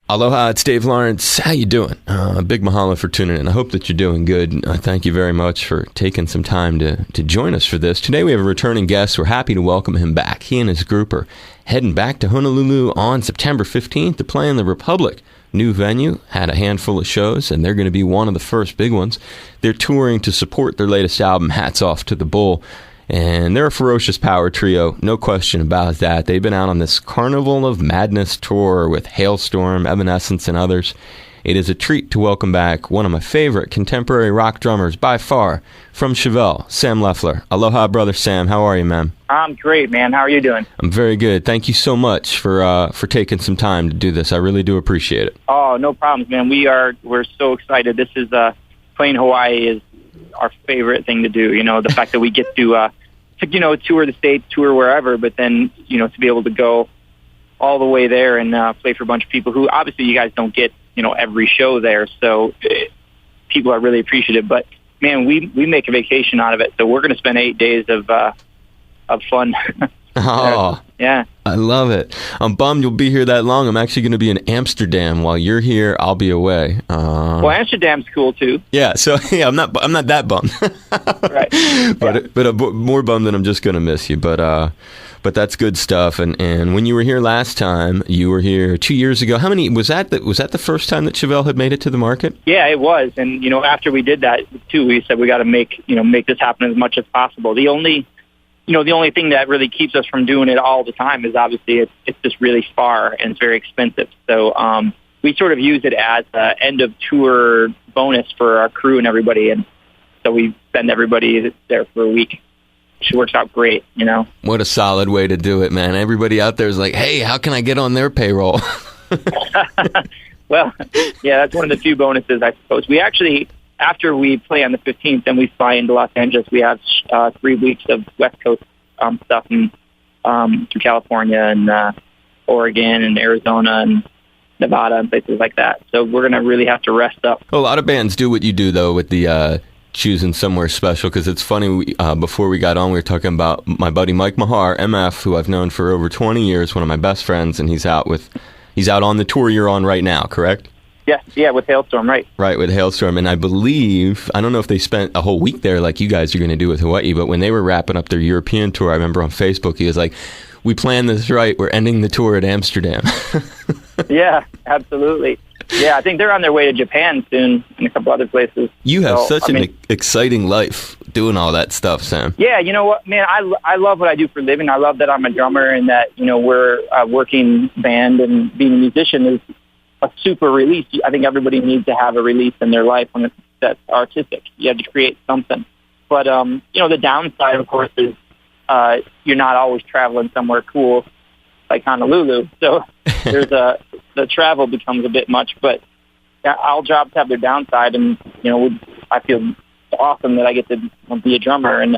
Aloha, it's Dave Lawrence. How you doing? Big mahalo for tuning in. I hope that you're doing good. Thank you very much for taking some time to join us for this. Today we have a returning guest. We're happy to welcome him back. He and his group are heading back to Honolulu on September 15th to play in the Republic. New venue, had a handful of shows, and they're going to be one of the first big ones. They're touring to support their latest album, Hats Off to the Bull. And they're a ferocious power trio, no question about that. They've been out on this Carnival of Madness tour with Hailstorm, Evanescence, and others. It is a treat to welcome back one of my favorite contemporary rock drummers by far, from Chevelle, Sam Loeffler. Aloha, brother Sam. How are you, man? I'm great, man. How are you doing? I'm very good. Thank you so much for taking some time to do this. I really do appreciate it. Oh, no problems, man. We're so excited. This is playing Hawaii is our favorite thing to do. You know, the fact that we get to tour the States, tour wherever, but then, you know, to be able to go all the way there and play for a bunch of people who obviously you guys don't get, you know, every show there. So people are really appreciative, but man, we make a vacation out of it. So we're going to spend 8 days of fun. Oh, yeah. I love it. I'm bummed you'll be here that long. I'm actually going to be in Amsterdam. While you're here, I'll be away. Well, Amsterdam's cool too. Yeah, so yeah, I'm not that bummed. Right. But I'm more bummed that I'm just going to miss you. But that's good stuff. And when you were here last time, you were here 2 years ago. How many was that the first time that Chevelle had made it to the market? Yeah, it was. And you know, after we did that too, we said we got to make this happen as much as possible. The only thing that really keeps us from doing it all the time is obviously it's just really far and it's very expensive. So we sort of use it as an end of tour bonus for our crew and everybody, and so we send everybody there for a week. Which works out great, you know. What a solid way to do it, man. Everybody out there is like, hey, how can I get on their payroll? Well, yeah, that's one of the few bonuses, I suppose. We actually, after we play on the 15th, then we fly into Los Angeles. We have 3 weeks of West Coast stuff in, through California and Oregon and Arizona and Nevada and places like that. So we're going to really have to rest up. A lot of bands do what you do, though, with the choosing somewhere special, because it's funny, before we got on, we were talking about my buddy Mike Mahar, MF, who I've known for over 20 years, one of my best friends, and he's out on the tour you're on right now, correct? Yes, yeah, with Hailstorm, right. Right, with Hailstorm, and I believe, I don't know if they spent a whole week there like you guys are going to do with Hawaii, but when they were wrapping up their European tour, I remember on Facebook, he was like, we planned this right, we're ending the tour at Amsterdam. Yeah, absolutely. Yeah, I think they're on their way to Japan soon and a couple other places. You have such an exciting life doing all that stuff, Sam. Yeah, you know what, man, I love what I do for a living. I love that I'm a drummer and that, you know, we're a working band, and being a musician is a super release. I think everybody needs to have a release in their life when that's artistic. You have to create something. But, you know, the downside, of course, is you're not always traveling somewhere cool like Honolulu. So the travel becomes a bit much, but all jobs have their downside, and, you know, I feel awesome that I get to be a drummer and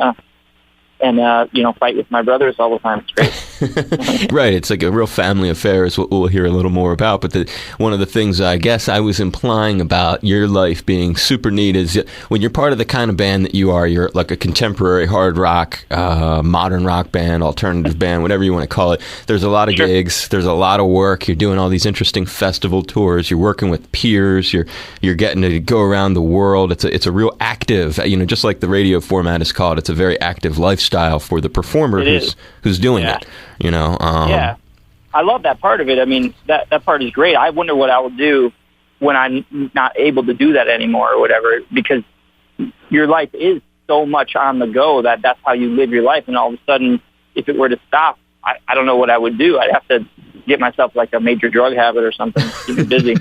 you know, fight with my brothers all the time. It's great. Right. It's like a real family affair is what we'll hear a little more about. But one of the things I guess I was implying about your life being super neat is when you're part of the kind of band that you are, you're like a contemporary hard rock, modern rock band, alternative band, whatever you want to call it. There's a lot of gigs. There's a lot of work. You're doing all these interesting festival tours. You're working with peers. You're getting to go around the world. It's a real active, you know, just like the radio format is called. It's a very active lifestyle for the performer who's doing it, you know. Yeah, I love that part of it. I mean, that part is great. I wonder what I will do when I'm not able to do that anymore or whatever, because your life is so much on the go that's how you live your life. And all of a sudden, if it were to stop, I don't know what I would do. I'd have to get myself like a major drug habit or something, keep me busy.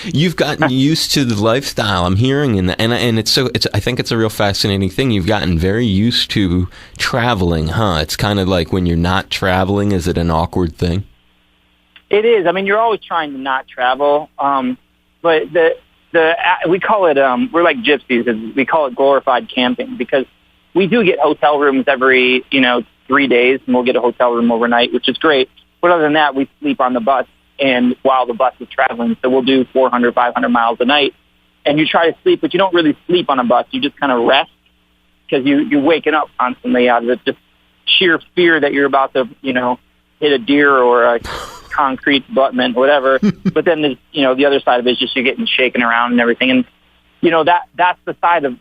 You've gotten used to the lifestyle, I'm hearing, and I think it's a real fascinating thing. You've gotten very used to traveling, huh? It's kind of like when you're not traveling, is it an awkward thing? It is. I mean, you're always trying to not travel, but we call it we're like gypsies. We call it glorified camping, because we do get hotel rooms every 3 days, and we'll get a hotel room overnight, which is great. But other than that, we sleep on the bus, and while the bus is traveling, so we'll do 400, 500 miles a night, and you try to sleep, but you don't really sleep on a bus. You just kind of rest, because you're waking up constantly out of it, just sheer fear that you're about to, hit a deer or a concrete, abutment, whatever. But then there's, the other side of it is just you're getting shaken around and everything. And, that's the side of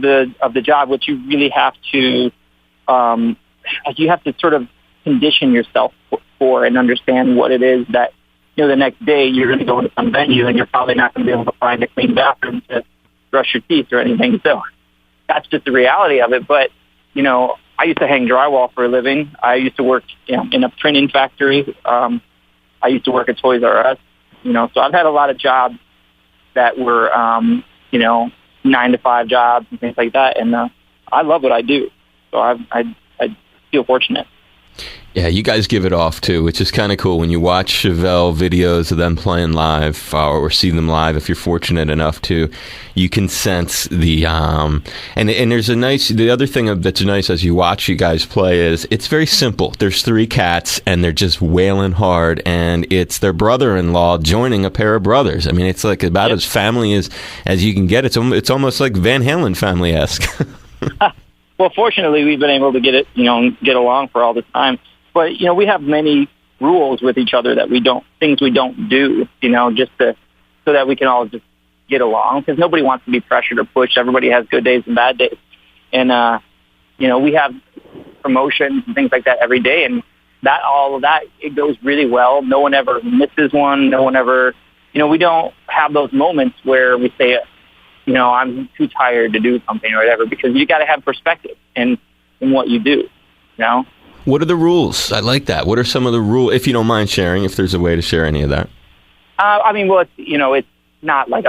the job, which you really have to, sort of condition yourself for and understand what it is that, the next day you're going to go to some venue and you're probably not going to be able to find a clean bathroom to brush your teeth or anything. So that's just the reality of it. But, I used to hang drywall for a living. I used to work in a printing factory. I used to work at Toys R Us. So I've had a lot of jobs that were, 9-to-5 jobs and things like that. And I love what I do. So I feel fortunate. Yeah, you guys give it off too, which is kind of cool when you watch Chevelle videos of them playing live or see them live. If you're fortunate enough to, you can sense the and there's the other thing that's nice as you watch you guys play is it's very simple. There's 3 cats and they're just wailing hard, and it's their brother-in-law joining a pair of brothers. I mean, it's like about as family as you can get. It's almost like Van Halen family-esque. Well, fortunately, we've been able to get along for all this time. But, we have many rules with each other that things we don't do, just so that we can all just get along, because nobody wants to be pressured or pushed. Everybody has good days and bad days. And, we have promotions and things like that every day. And all of that, it goes really well. No one ever misses one. No one ever, we don't have those moments where we say, I'm too tired to do something or whatever, because you got to have perspective in what you do, What are the rules? I like that. What are some of the rules, if you don't mind sharing, if there's a way to share any of that? It's not like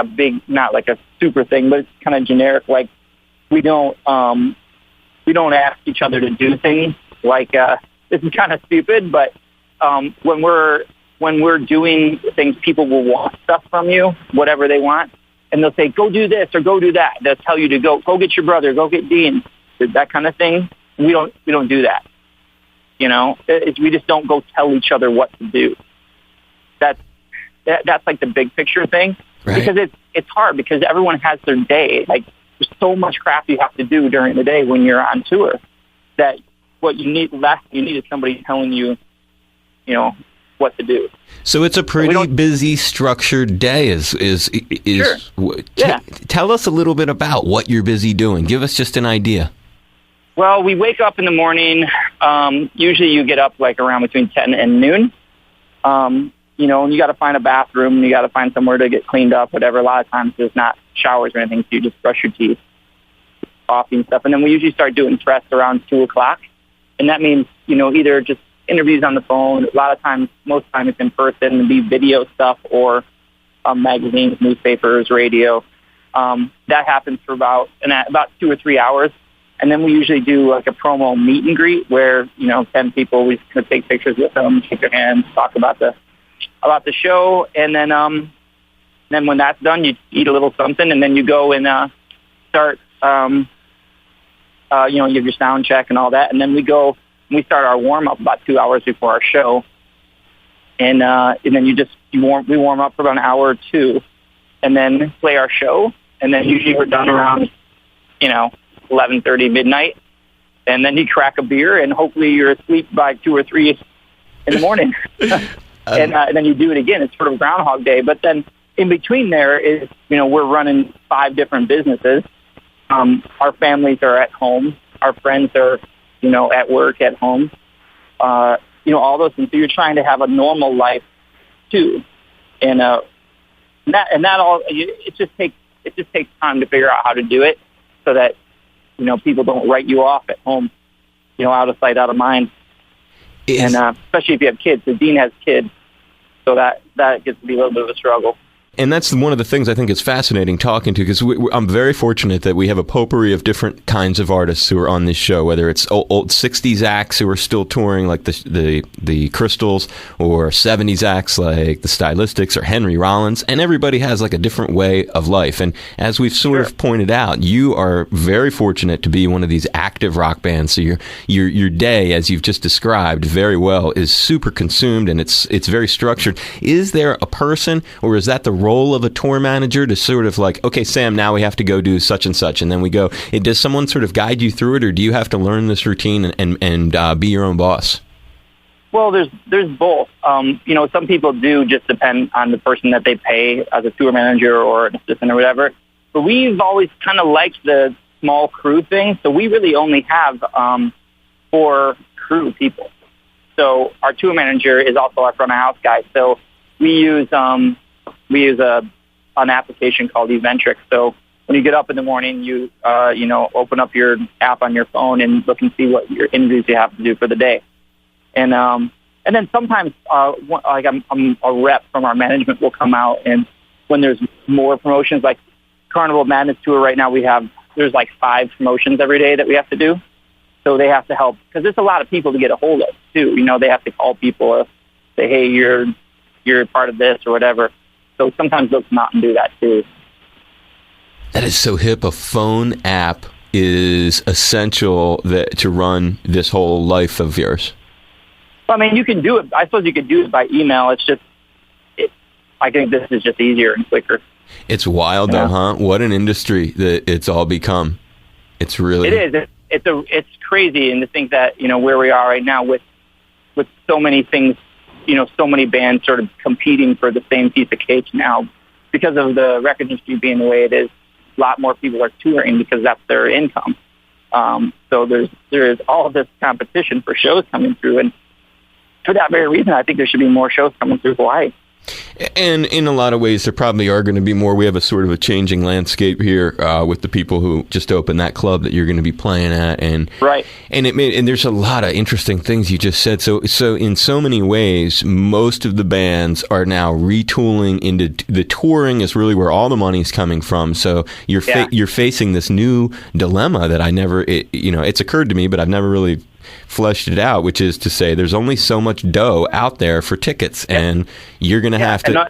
not like a super thing, but it's kind of generic. Like we don't ask each other to do things. Like this is kind of stupid, but when we're doing things, people will want stuff from you, whatever they want, and they'll say, "Go do this" or "Go do that." They'll tell you to go get your brother, go get Dean, that kind of thing. We don't do that. We just don't go tell each other what to do. That's like the big picture thing, right? Because it's hard because everyone has their day. Like there's so much crap you have to do during the day when you're on tour that what you need is somebody telling you, what to do. So it's a pretty busy, structured day. Sure. Yeah. Tell us a little bit about what you're busy doing. Give us just an idea. Well, we wake up in the morning. Usually you get up like around between 10 and noon. And you got to find a bathroom. You got to find somewhere to get cleaned up, whatever. A lot of times there's not showers or anything, so you just brush your teeth, coffee and stuff. And then we usually start doing press around 2 o'clock. And that means, either just interviews on the phone. A lot of times, most of the time it's in person, and be video stuff or magazines, newspapers, radio. That happens for about 2 or 3 hours. And then we usually do like a promo meet and greet where, 10 people, we kind of take pictures with them, shake their hands, talk about the show. And then when that's done, you eat a little something, and then you go and start, you have your sound check and all that. And then we start our warm up about 2 hours before our show. And then we warm up for about an hour or two and then play our show. And then usually we're done around, 11:30 midnight, and then you crack a beer, and hopefully you're asleep by 2 or 3 in the morning. And then you do it again. It's sort of Groundhog Day. But then in between there is, we're running 5 different businesses. Our families are at home. Our friends are, at work, at home. All those things. So you're trying to have a normal life too, and that all. It just takes time to figure out how to do it so that people don't write you off at home, out of sight, out of mind. And especially if you have kids. The Dean has kids, so that gets to be a little bit of a struggle. And that's one of the things I think is fascinating talking to, because I'm very fortunate that we have a potpourri of different kinds of artists who are on this show, whether it's old 60s acts who are still touring like the Crystals, or 70s acts like the Stylistics or Henry Rollins, and everybody has like a different way of life. And as we've sort of pointed out, you are very fortunate to be one of these active rock bands. So your day, as you've just described very well, is super consumed, and it's very structured. Is there a person, or is that the role of a tour manager to sort of like, okay, Sam, now we have to go do such and such, and then we go? Does someone sort of guide you through it, or do you have to learn this routine and be your own boss? Well, there's both. Some people do just depend on the person that they pay as a tour manager or an assistant or whatever. But we've always kind of liked the small crew thing, so we really only have 4 crew people. So our tour manager is also our front of house guy. So we use an application called Eventrix. So when you get up in the morning, you open up your app on your phone and look and see what your interviews you have to do for the day. And then sometimes I'm a rep from our management will come out, and when there's more promotions, like Carnival of Madness tour right now, there's like 5 promotions every day that we have to do. So they have to help because there's a lot of people to get a hold of too. They have to call people, say, hey, you're part of this or whatever. So sometimes they'll come out and do that too. That is so hip. A phone app is essential to run this whole life of yours. Well, I mean, you can do it. I suppose you could do it by email. It's just, I think this is just easier and quicker. It's wild though, huh? What an industry that it's all become. It's really... It is. It's crazy, and to think that, where we are right now with so many things, so many bands sort of competing for the same piece of cake now because of the record industry being the way it is. A lot more people are touring because that's their income. So there is all of this competition for shows coming through, and for that very reason, I think there should be more shows coming through Hawaii. And in a lot of ways, there probably are going to be more. We have a sort of a changing landscape here with the people who just opened that club that you're going to be playing at, and right. And there's a lot of interesting things you just said. So in so many ways, most of the bands are now retooling into the touring is really where all the money's coming from. So you're facing this new dilemma that it's occurred to me, but I've never really fleshed it out, which is to say there's only so much dough out there for tickets, and you're going to have to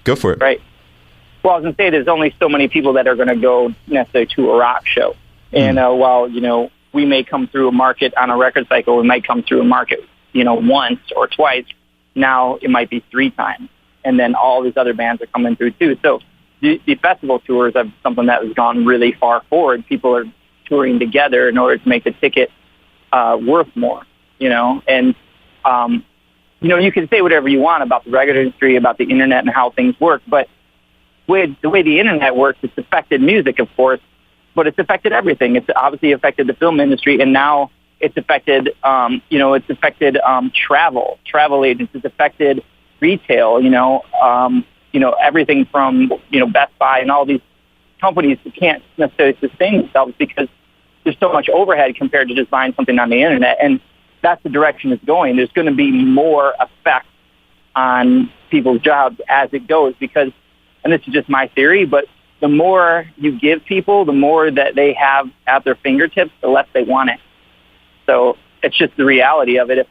go for it. Right. Well, I was going to say there's only so many people that are going to go necessarily to a rock show. And while, we may come through a market on a record cycle, we might come through a market, once or twice. Now it might be 3 times. And then all these other bands are coming through too. So the festival tours are something that has gone really far forward. People are touring together in order to make the ticket worth more, and, you can say whatever you want about the record industry, about the internet and how things work, but the way the internet works, it's affected music, of course, but it's affected everything. It's obviously affected the film industry, and now it's affected, travel agents, it's affected retail, everything from, Best Buy and all these companies that can't necessarily sustain themselves because there's so much overhead compared to just buying something on the internet. And that's the direction it's going. There's going to be more effect on people's jobs as it goes because, and this is just my theory, but the more you give people, the more that they have at their fingertips, the less they want it. So it's just the reality of it. If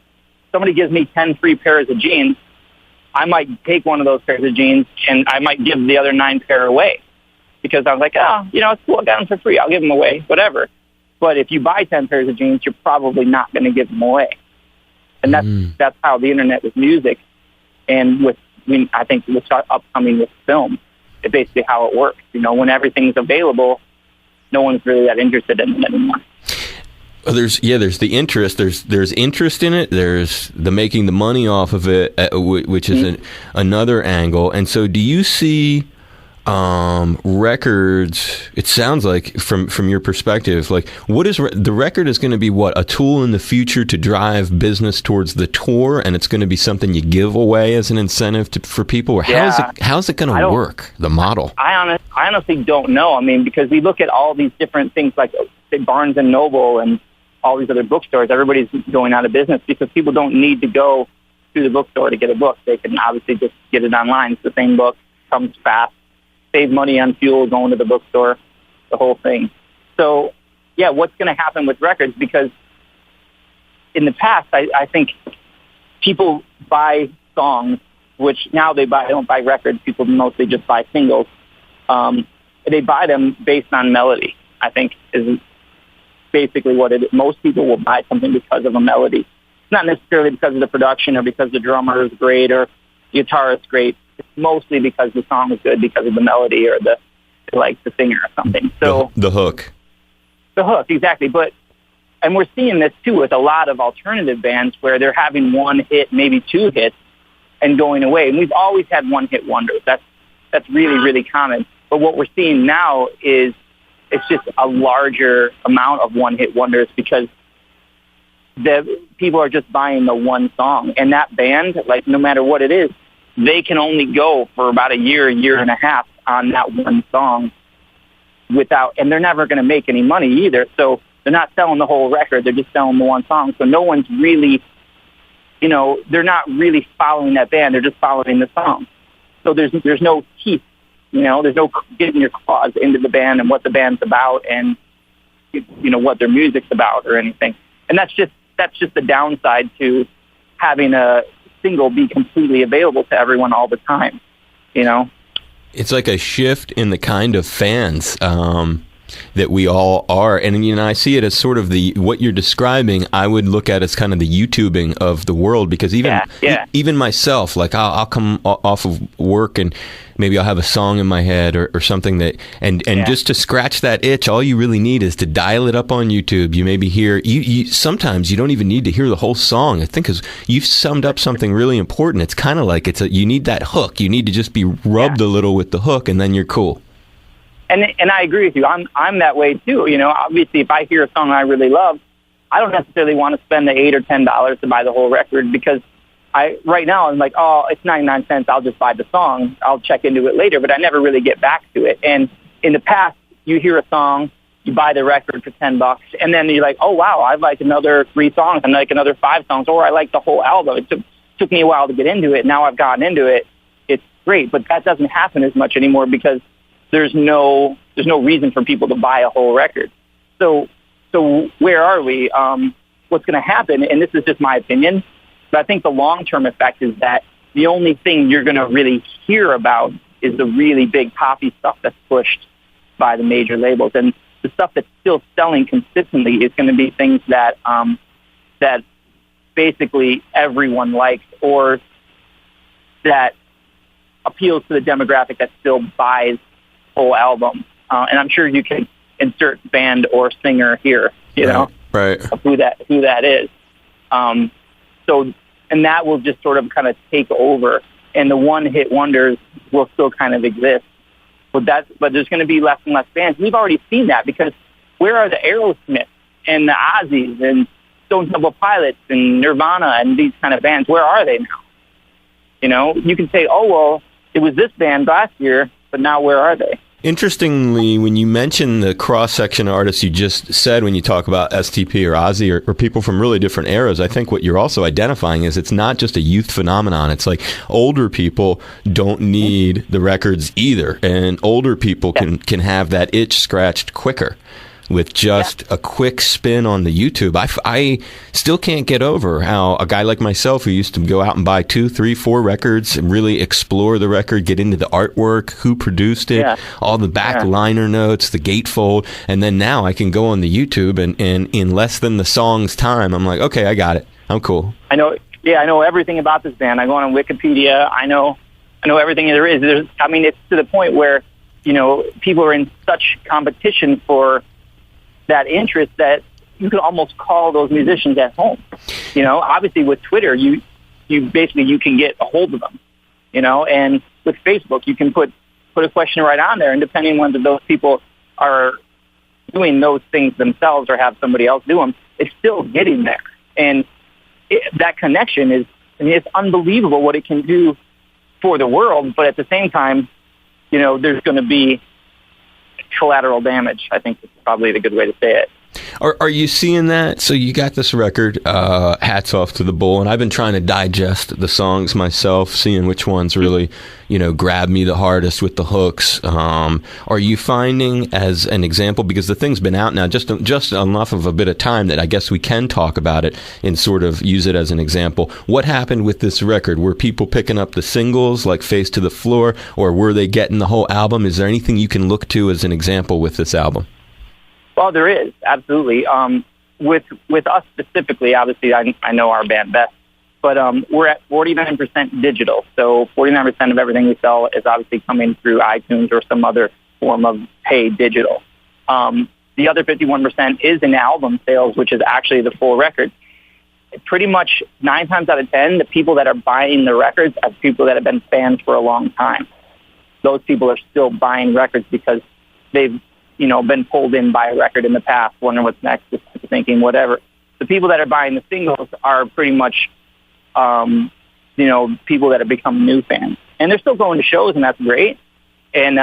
somebody gives me 10 free pairs of jeans, I might take one of those pairs of jeans and I might give the other 9 pair away because I was like, it's cool. I got them for free. I'll give them away, whatever. But if you buy 10 pairs of jeans, you're probably not going to give them away. And that's how the internet with music and I think what's upcoming with film, it's basically how it works. When everything's available, no one's really that interested in it anymore. There's the interest. There's interest in it. There's the making the money off of it, which is another angle. And so do you see records, it sounds like from your perspective, like what is the record is going to be a tool in the future to drive business towards the tour, and it's going to be something you give away as an incentive for people, or how's it going to work, the model? I honestly don't know. I mean, because we look at all these different things like say Barnes and Noble and all these other bookstores, everybody's going out of business because people don't need to go to the bookstore to get a book. They can obviously just get it online. It's the same book, comes fast. Save money on fuel going to the bookstore, the whole thing. So, what's going to happen with records? Because in the past, I think people buy songs, which now they don't buy records. People mostly just buy singles. They buy them based on melody, I think, is basically what it is. Most people will buy something because of a melody. Not necessarily because of the production or because the drummer is great or the guitar is great. It's mostly because the song is good, because of the melody or the singer or something. So the hook. The hook, exactly. But and we're seeing this too with a lot of alternative bands where they're having one hit, maybe two hits, and going away. And we've always had one-hit wonders. That's really, really common. But what we're seeing now is it's just a larger amount of one-hit wonders because the people are just buying the one song. And that band, like no matter what it is, they can only go for about a year and a half on that one song and they're never going to make any money either. So they're not selling the whole record. They're just selling the one song. So no one's really, they're not really following that band. They're just following the song. So there's no teeth, there's no getting your claws into the band and what the band's about and, what their music's about or anything. And that's just the downside to having a single be completely available to everyone all the time, It's like a shift in the kind of fans that we all are. And, I see it as sort of what you're describing, I would look at as kind of the YouTubing of the world, because even myself, like I'll come off of work and maybe I'll have a song in my head or something that, and just to scratch that itch, all you really need is to dial it up on YouTube. You maybe hear, sometimes you don't even need to hear the whole song. I think because you've summed up something really important. It's kind of like you need that hook. You need to just be rubbed a little with the hook and then you're cool. And I agree with you. I'm that way too. Obviously, if I hear a song I really love, I don't necessarily want to spend the $8 or $10 to buy the whole record because right now I'm like, oh, it's 99 cents. I'll just buy the song. I'll check into it later, but I never really get back to it. And in the past, you hear a song, you buy the record for $10, and then you're like, oh wow, I like another 3 songs, and like another 5 songs, or I like the whole album. It took me a while to get into it. Now I've gotten into it. It's great, but that doesn't happen as much anymore because there's no reason for people to buy a whole record. So where are we? What's going to happen, and this is just my opinion, but I think the long-term effect is that the only thing you're going to really hear about is the really big poppy stuff that's pushed by the major labels. And the stuff that's still selling consistently is going to be things that that basically everyone likes or that appeals to the demographic that still buys whole album, and I'm sure you can insert band or singer here, right. Of who that is. And that will just sort of kind of take over, and the one-hit wonders will still kind of exist. But there's going to be less and less bands. We've already seen that because where are the Aerosmith and the Ozzies and Stone Temple Pilots and Nirvana and these kind of bands? Where are they now? You can say, oh well, it was this band last year, but now where are they? Interestingly, when you mention the cross-section artists you just said, when you talk about STP or Ozzy or people from really different eras, I think what you're also identifying is it's not just a youth phenomenon. It's like older people don't need the records either, and older people can have that itch scratched quicker with just a quick spin on the YouTube. I still can't get over how a guy like myself who used to go out and buy 2, 3, 4 records and really explore the record, get into the artwork, who produced it, all the back liner notes, the gatefold, and then now I can go on the YouTube and in less than the song's time, I'm like, okay, I got it. I'm cool. I know everything about this band. I go on Wikipedia. I know everything there is. It's to the point where, people are in such competition for that interest that you could almost call those musicians at home. Obviously with Twitter, you can get a hold of them, and with Facebook, you can put a question right on there, and depending on whether those people are doing those things themselves or have somebody else do them, it's still getting there. And that connection it's unbelievable what it can do for the world, but at the same time, there's going to be collateral damage, I think is probably the good way to say it. Are you seeing that? So you got this record, hats off to the Bull, and I've been trying to digest the songs myself, seeing which ones really, grab me the hardest with the hooks. Are you finding, as an example, because the thing's been out now just enough of a bit of time that I guess we can talk about it and sort of use it as an example. What happened with this record? Were people picking up the singles like Face to the Floor, or were they getting the whole album? Is there anything you can look to as an example with this album? Well, there is, absolutely. With us specifically, obviously, I know our band best, but we're at 49% digital. So 49% of everything we sell is obviously coming through iTunes or some other form of paid digital. the other 51% is in album sales, which is actually the full record. Pretty much 9 times out of 10, the people that are buying the records are people that have been fans for a long time. Those people are still buying records because they've, been pulled in by a record in the past, wondering what's next, just thinking whatever. The people that are buying the singles are pretty much, people that have become new fans. And they're still going to shows, and that's great. And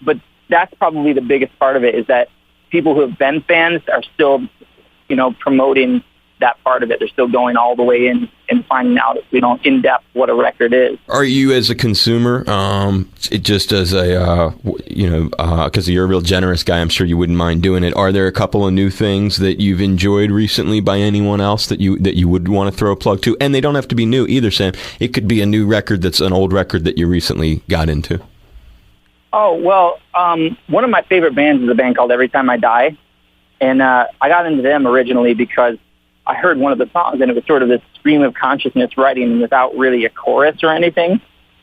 but that's probably the biggest part of it, is that people who have been fans are still, promoting that part of it. They're still going all the way in and finding out, in depth what a record is. Are you, as a consumer, just as a, because you're a real generous guy, I'm sure you wouldn't mind doing it. Are there a couple of new things that you've enjoyed recently by anyone else that you would want to throw a plug to? And they don't have to be new either, Sam. It could be a new record that's an old record that you recently got into. Oh, well, one of my favorite bands is a band called Every Time I Die. And I got into them originally because I heard one of the songs, and it was sort of this stream of consciousness writing without really a chorus or anything.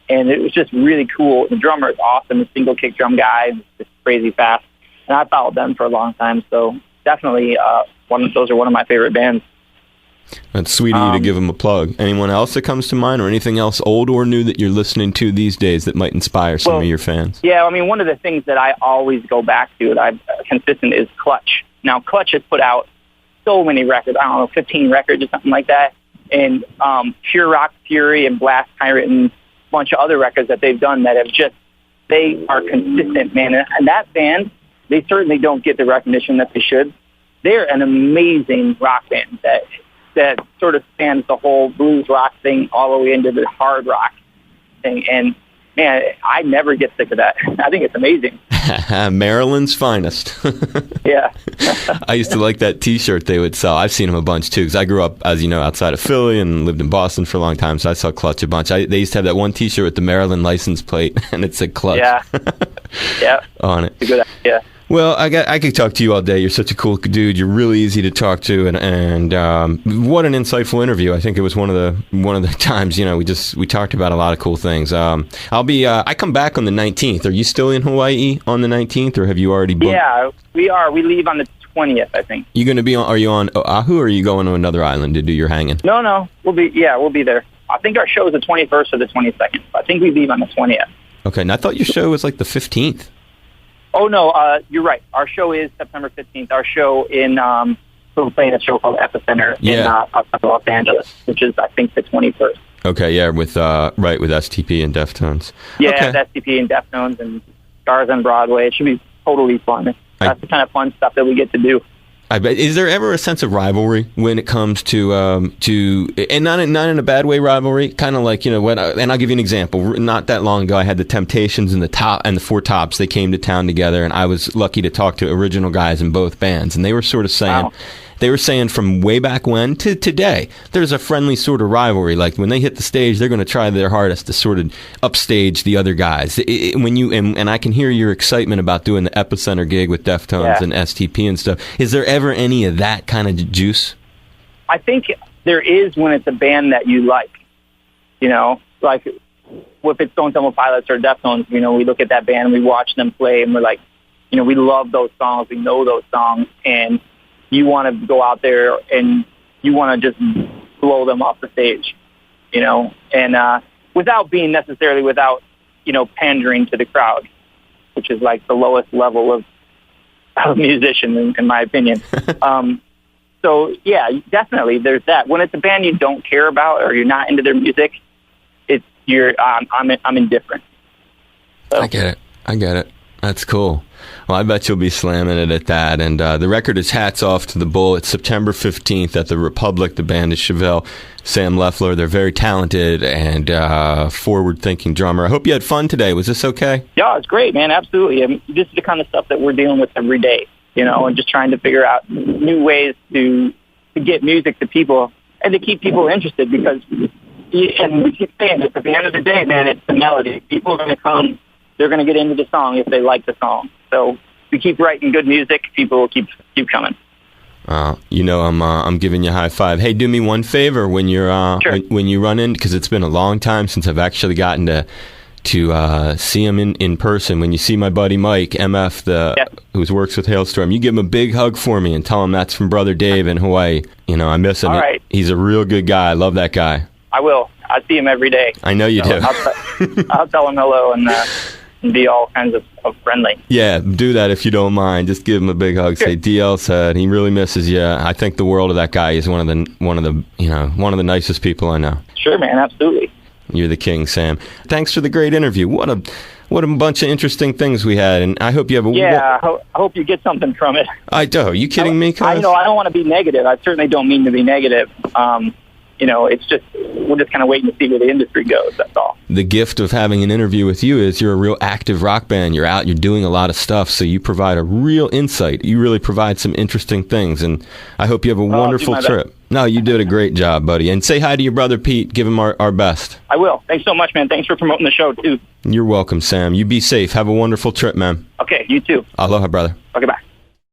And it was just really cool. The drummer is awesome, the single kick drum guy, just crazy fast. And I followed them for a long time. So definitely those are one of my favorite bands. That's sweet of you to give them a plug. Anyone else that comes to mind, or anything else old or new that you're listening to these days that might inspire some of your fans? Yeah, one of the things that I always go back to that I'm consistent is Clutch. Now, Clutch has put out so many records, 15 records or something like that. And Pure Rock Fury and Blast Tyrant and a bunch of other records that they've done that have they are consistent, man. And that band, they certainly don't get the recognition that they should. They're an amazing rock band that sort of spans the whole blues rock thing all the way into the hard rock thing. And, man, I never get sick of that. I think it's amazing. Maryland's finest. Yeah. I used to like that T-shirt they would sell. I've seen them a bunch, too, because I grew up, as you know, outside of Philly and lived in Boston for a long time, so I saw Clutch a bunch. They used to have that one T-shirt with the Maryland license plate, and it said Clutch yeah. on it. It's a good idea. Well, I could talk to you all day. You're such a cool dude. You're really easy to talk to, and what an insightful interview. I think it was one of the times we talked about a lot of cool things. I come back on the 19th. Are you still in Hawaii on the 19th, or have you already booked? Yeah, we are. We leave on the 20th, I think. You going to be on? Are you on Oahu, or are you going to another island to do your hanging? No, we'll be there. I think our show is the 21st or the 22nd. I think we leave on the 20th. Okay, and I thought your show was like the 15th. Oh, no, you're right. Our show is September 15th. Our show we're playing a show called Epicenter in Los Angeles, which is, I think, the 21st. Okay, yeah, with STP and Deftones. Yeah, okay. STP and Deftones and Stars on Broadway. It should be totally fun. That's the kind of fun stuff that we get to do. I bet. Is there ever a sense of rivalry when it comes to and not in a bad way rivalry? Kind of like, and I'll give you an example. Not that long ago, I had the Temptations and the Four Tops. They came to town together, and I was lucky to talk to original guys in both bands, and they were sort of saying. Wow. They were saying from way back when to today, there's a friendly sort of rivalry. Like when they hit the stage, they're going to try their hardest to sort of upstage the other guys. And I can hear your excitement about doing the Epicenter gig with Deftones and STP and stuff. Is there ever any of that kind of juice? I think there is when it's a band that you like. Like if it's Stone Temple Pilots or Deftones, we look at that band, we watch them play, and we're like, we love those songs, we know those songs, and you want to go out there and you want to just blow them off the stage, and without pandering to the crowd, which is like the lowest level of musician, in my opinion. So, yeah, definitely there's that. When it's a band you don't care about or you're not into their music, I'm indifferent. So. I get it. That's cool. Well, I bet you'll be slamming it at that. And the record is Hats Off to the Bull. It's September 15th at the Republic. The band is Chevelle Sam Loeffler. They're very talented and forward-thinking drummer. I hope you had fun today. Was this okay? Yeah, it's great, man. Absolutely. This is the kind of stuff that we're dealing with every day, and just trying to figure out new ways to get music to people and to keep people interested because, and we keep saying this, at the end of the day, man, it's the melody. People are going to come. They're going to get into the song if they like the song. So if we keep writing good music, people will keep coming. I'm giving you a high five. Hey, do me one favor when you're sure. when you run in, because it's been a long time since I've actually gotten to see him in person. When you see my buddy Mike, MF, who works with Hailstorm, you give him a big hug for me and tell him that's from Brother Dave in Hawaii. You know, I miss him. All right. He's a real good guy. I love that guy. I will. I see him every day. I know you do. I'll tell him hello and be all kinds of friendly. Yeah, do that if you don't mind. Just give him a big hug. Say DL said he really misses you. I think the world of that guy. He's one of the nicest people I know. Sure, man. Absolutely. You're the king, Sam. Thanks for the great interview. What a bunch of interesting things we had, and I hope you have a... Yeah, I hope you get something from it. I do. Are you kidding me? I know, I don't want to be negative. I certainly don't mean to be negative. It's just, we're just kind of waiting to see where the industry goes, that's all. The gift of having an interview with you is you're a real active rock band. You're out, you're doing a lot of stuff, so you provide a real insight. You really provide some interesting things, and I hope you have a wonderful trip. No, you did a great job, buddy. And say hi to your brother, Pete. Give him our best. I will. Thanks so much, man. Thanks for promoting the show, too. You're welcome, Sam. You be safe. Have a wonderful trip, man. Okay, you too. Aloha, brother. Okay, bye.